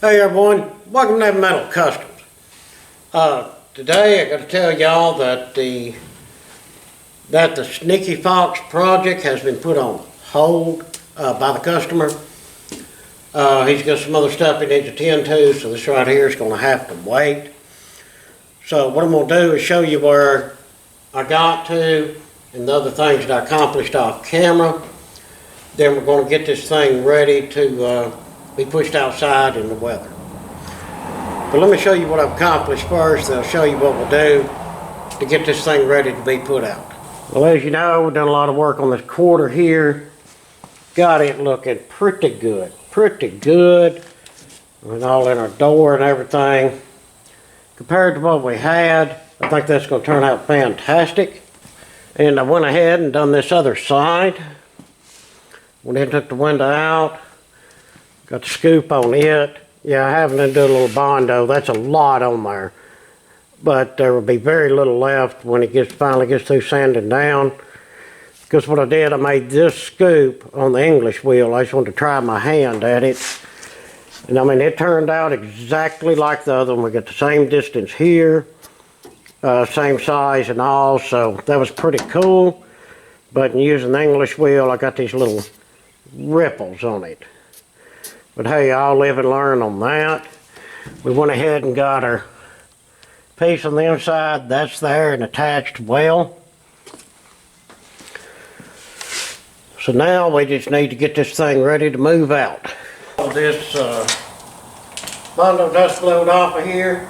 Hey everyone, welcome to Metal Customs. Today I got to tell y'all that the SNeakyFox project has been put on hold by the customer. He's got some other stuff he needs to attend to, so this right here is going to have to wait. So what I'm going to do is show you where I got to and the other things that I accomplished off camera. Then we're going to get this thing ready to be pushed outside in the weather. But let me show you what I've accomplished first, then I'll show you what we'll do to get this thing ready to be put out. Well, as you know, we've done a lot of work on this quarter here. Got it looking pretty good. And all in our door and everything. Compared to what we had, I think that's going to turn out fantastic. And I went ahead and done this other side. Went ahead and took the window out. Got the scoop on it. Yeah, I haven't done a little Bondo. That's a lot on there. But there will be very little left when it finally gets through sanding down. Because what I did, I made this scoop on the English wheel. I just wanted to try my hand at it. And I mean, it turned out exactly like the other one. We got the same distance here, same size and all. So that was pretty cool. But in using the English wheel, I got these little ripples on it. But hey, I'll live and learn on that. We went ahead and got our piece on the inside. That's there and attached well. So now we just need to get this thing ready to move out. This Bondo dust flowed off of here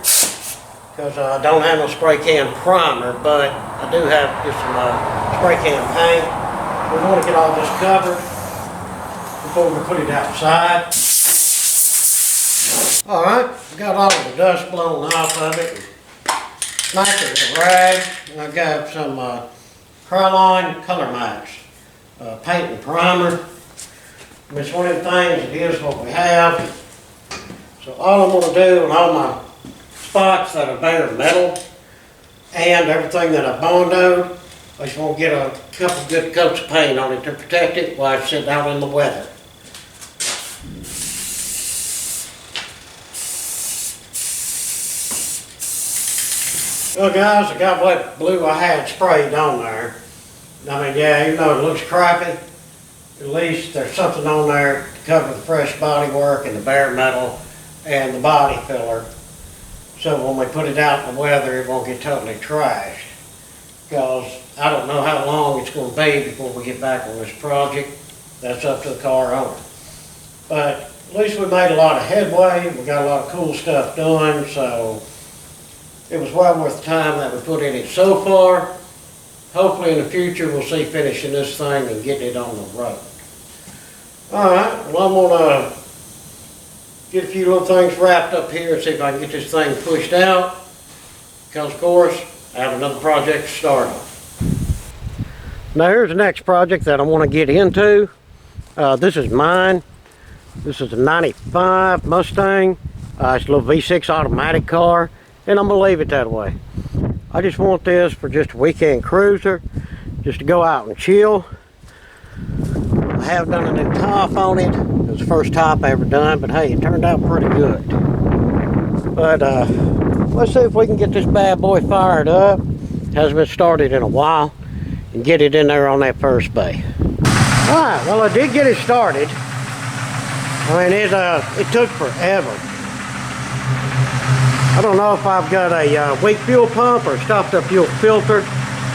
because I don't have no spray can primer, but I do have just some spray can paint. We want to get all this covered before we put it outside. Alright, got all the dust blown off of it. Smacked it with a rag. And I got some Cryoline Color Max paint and primer. And it's one of the things, it is what we have. So all I'm going to do on all my spots that are bare metal and everything that I bondoed, I just want to get a couple good coats of paint on it to protect it while it's sitting out in the weather. Well guys, I got what blue I had sprayed on there. I mean, yeah, even though it looks crappy, at least there's something on there to cover the fresh body work and the bare metal and the body filler. So when we put it out in the weather, it won't get totally trashed. Because I don't know how long it's going to be before we get back on this project. That's up to the car owner. But at least we made a lot of headway. We got a lot of cool stuff done, so it was well worth the time that we put in it so far. Hopefully in the future we'll see finishing this thing and getting it on the road. Alright, well I'm going to get a few little things wrapped up here and see if I can get this thing pushed out. Because of course, I have another project to start on. Now here's the next project that I want to get into. This is mine. This is a 95 Mustang. It's a little V6 automatic car. And I'm going to leave it that way. I just want this for just a weekend cruiser, just to go out and chill. I have done a new top on it. It was the first top I ever done, but hey, it turned out pretty good. But let's see if we can get this bad boy fired up. Hasn't been started in a while, and get it in there on that first bay. Alright, well I did get it started. I mean, it took forever. I don't know if I've got a weak fuel pump or a stopped up fuel filter.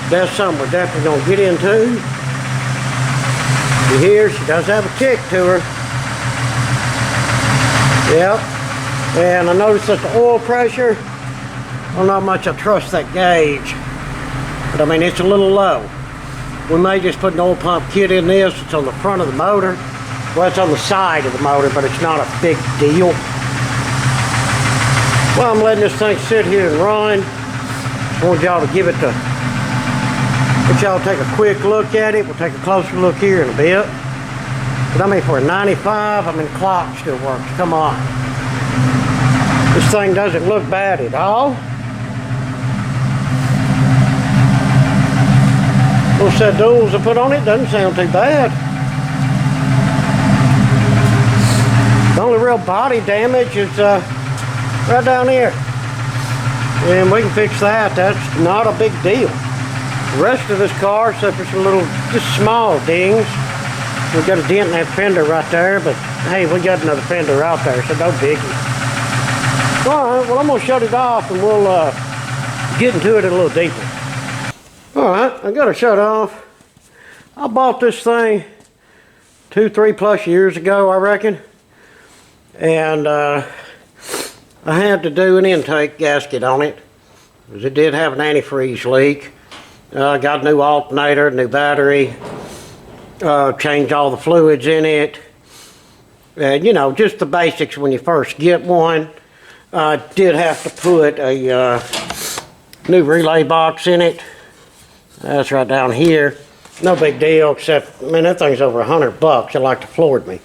That's something we're definitely going to get into. You hear, she does have a kick to her. Yep. And I noticed that the oil pressure, I don't know how much I trust that gauge. But I mean, it's a little low. We may just put an oil pump kit in this. It's on the front of the motor. Well, it's on the side of the motor, but it's not a big deal. Well, I'm letting this thing sit here and run. I want y'all to give it let y'all take a quick look at it. We'll take a closer look here in a bit. But I mean, for a 95, I mean, the clock still works. Come on. This thing doesn't look bad at all. Those set duals I put on it doesn't sound too bad. The only real body damage is right down here. And we can fix that. That's not a big deal. The rest of this car, except for some little, just small dings. We got a dent in that fender right there, but hey, we got another fender out there, so no biggie. Alright, well I'm going to shut it off and we'll get into it a little deeper. Alright, I got it shut off. I bought this thing 2-3 plus years ago, I reckon. And I had to do an intake gasket on it, because it did have an antifreeze leak. Got a new alternator, new battery, changed all the fluids in it. You know, just the basics when you first get one. Did have to put a new relay box in it. That's right down here. No big deal, except, man, that thing's over $100. It like to floored me.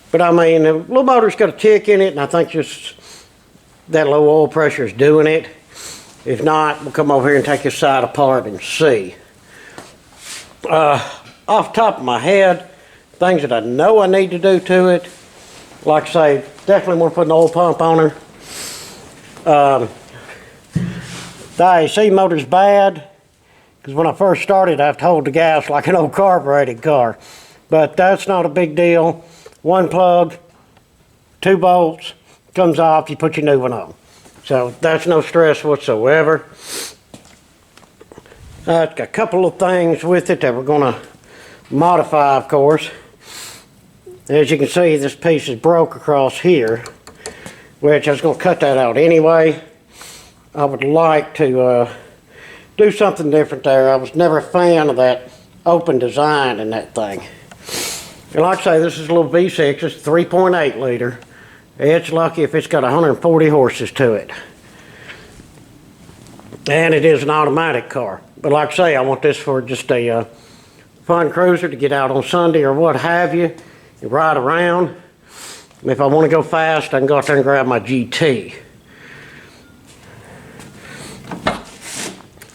But I mean, the little motor's got a tick in it, and I think just that low oil pressure is doing it. If not, we'll come over here and take this side apart and see. Off the top of my head, things that I know I need to do to it, like I say, definitely want to put an oil pump on her. The AC motor's bad, because when I first started, I have to hold the gas like an old carbureted car. But that's not a big deal. One plug, 2 bolts, comes off, you put your new one on. So that's no stress whatsoever. It's got a couple of things with it that we're going to modify, of course. As you can see, this piece is broke across here, which I was going to cut that out anyway. I would like to do something different there. I was never a fan of that open design in that thing. And like I say, this is a little V6, it's 3.8 liter. It's lucky if it's got 140 horses to it. And it is an automatic car. But like I say, I want this for just a fun cruiser to get out on Sunday or what have you, and ride around. And if I want to go fast, I can go out there and grab my GT.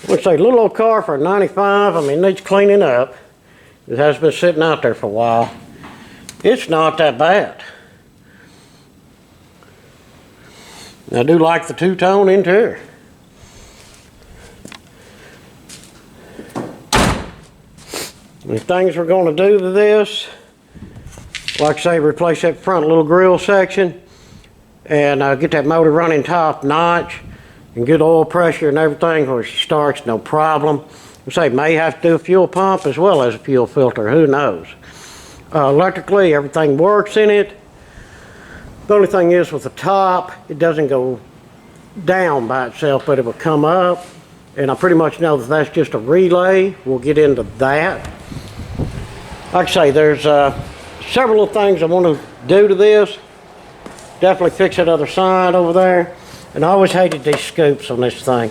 Let's say, little old car for a 95, I mean, it needs cleaning up. It has been sitting out there for a while. It's not that bad. I do like the two-tone interior. The things we're going to do to this, like I say, replace that front little grill section and get that motor running top notch and good oil pressure and everything where it starts, no problem. I say may have to do a fuel pump as well as a fuel filter, who knows. Electrically, everything works in it. The only thing is with the top, it doesn't go down by itself, but it will come up. And I pretty much know that that's just a relay. We'll get into that. Like I say, there's several things I want to do to this. Definitely fix that other side over there. And I always hated these scoops on this thing.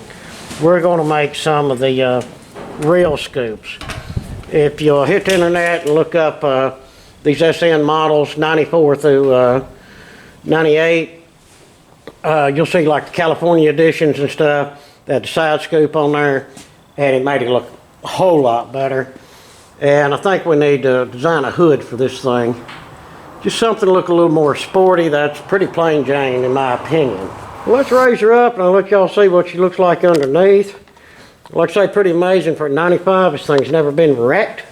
We're going to make some of the real scoops. If you'll hit the internet and look up these SN models, 94 through 98, you'll see like the California editions and stuff. They had the side scoop on there, and it made it look a whole lot better. And I think we need to design a hood for this thing. Just something to look a little more sporty. That's pretty plain Jane in my opinion. Well, let's raise her up and I'll let y'all see what she looks like underneath. Like I say, pretty amazing for a 95. This thing's never been wrecked.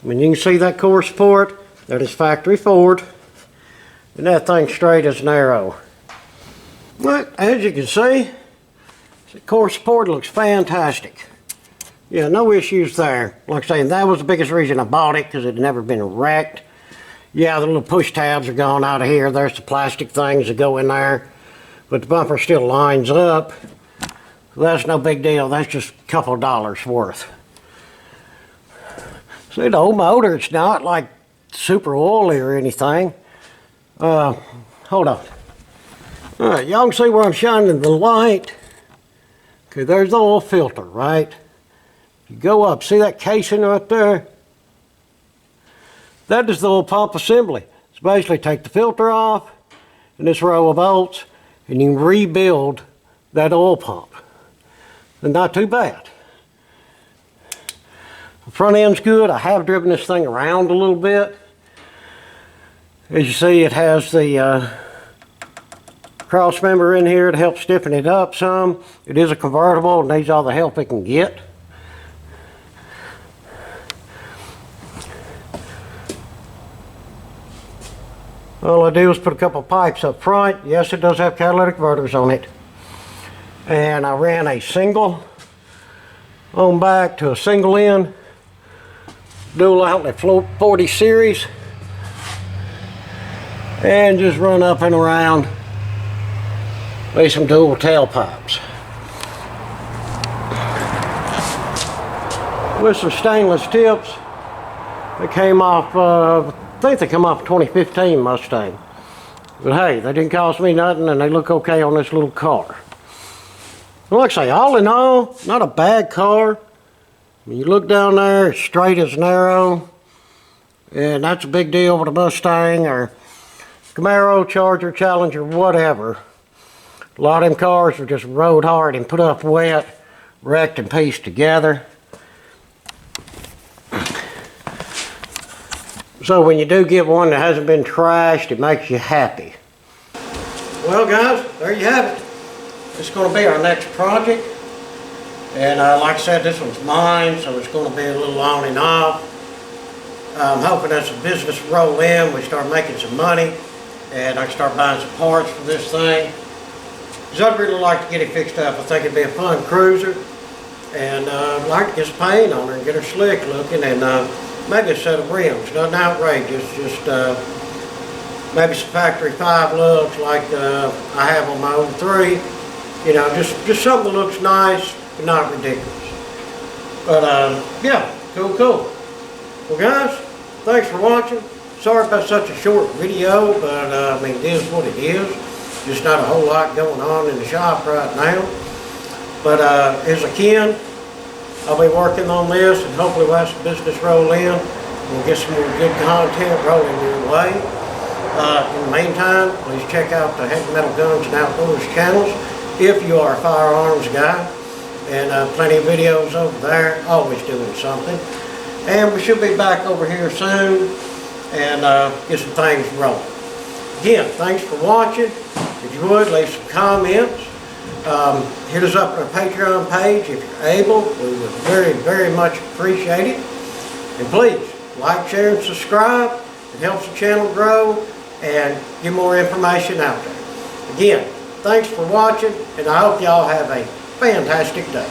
I mean, you can see that core support. That is factory Ford. And that thing's straight as an arrow. But as you can see, the core support looks fantastic. Yeah, no issues there. Like I say, that was the biggest reason I bought it, because it had never been wrecked. Yeah, the little push tabs are gone out of here. There's the plastic things that go in there. But the bumper still lines up. That's no big deal. That's just a couple of dollars worth. See, the old motor, it's not like super oily or anything. Hold on. All right, y'all can see where I'm shining the light. Okay, there's the oil filter, right? You go up, see that casing right there? That is the oil pump assembly. It's basically take the filter off and this row of bolts, and you can rebuild that oil pump. And not too bad. The front end's good. I have driven this thing around a little bit. As you see, it has the cross member in here to help stiffen it up some. It is a convertible and needs all the help it can get. All I do is put a couple pipes up front. Yes, it does have catalytic converters on it. And I ran a single on back to a single in dual outlet 40 series, and just run up and around with some dual tailpipes with some stainless tips that came off I think they come off a 2015 Mustang, but hey, they didn't cost me nothing and they look okay on this little car. Well, like I say, all in all, not a bad car. When you look down there, it's straight as narrow, and that's a big deal with a Mustang or Camaro, Charger, Challenger, whatever. A lot of them cars are just rode hard and put up wet, wrecked and pieced together. So when you do get one that hasn't been trashed, it makes you happy. Well guys, there you have it. It's going to be our next project. And like I said, this one's mine, so it's going to be a little on and off. I'm hoping as the business roll in, we start making some money, and I can start buying some parts for this thing. Because I'd really like to get it fixed up. I think it'd be a fun cruiser. And I'd like to get some paint on her and get her slick looking, and maybe a set of rims. Nothing outrageous, just maybe some factory 5 looks like I have on my 03. You know, just something that looks nice, but not ridiculous. But yeah, cool. Well guys, thanks for watching. Sorry about such a short video, but I mean, it is what it is. Just not a whole lot going on in the shop right now. But as a Ken, I'll be working on this, and hopefully we'll have some business roll in. We'll get some more good content rolling your way. In the meantime, please check out the Heavy Metal Guns and Outdoors channels if you are a firearms guy. And plenty of videos over there, always doing something. And we should be back over here soon and get some things rolling. Again, thanks for watching. If you would, leave some comments. Hit us up on our Patreon page if you're able. We would very much appreciate it. And please, like, share, and subscribe. It helps the channel grow and get more information out there. Again, thanks for watching, and I hope y'all have a fantastic day.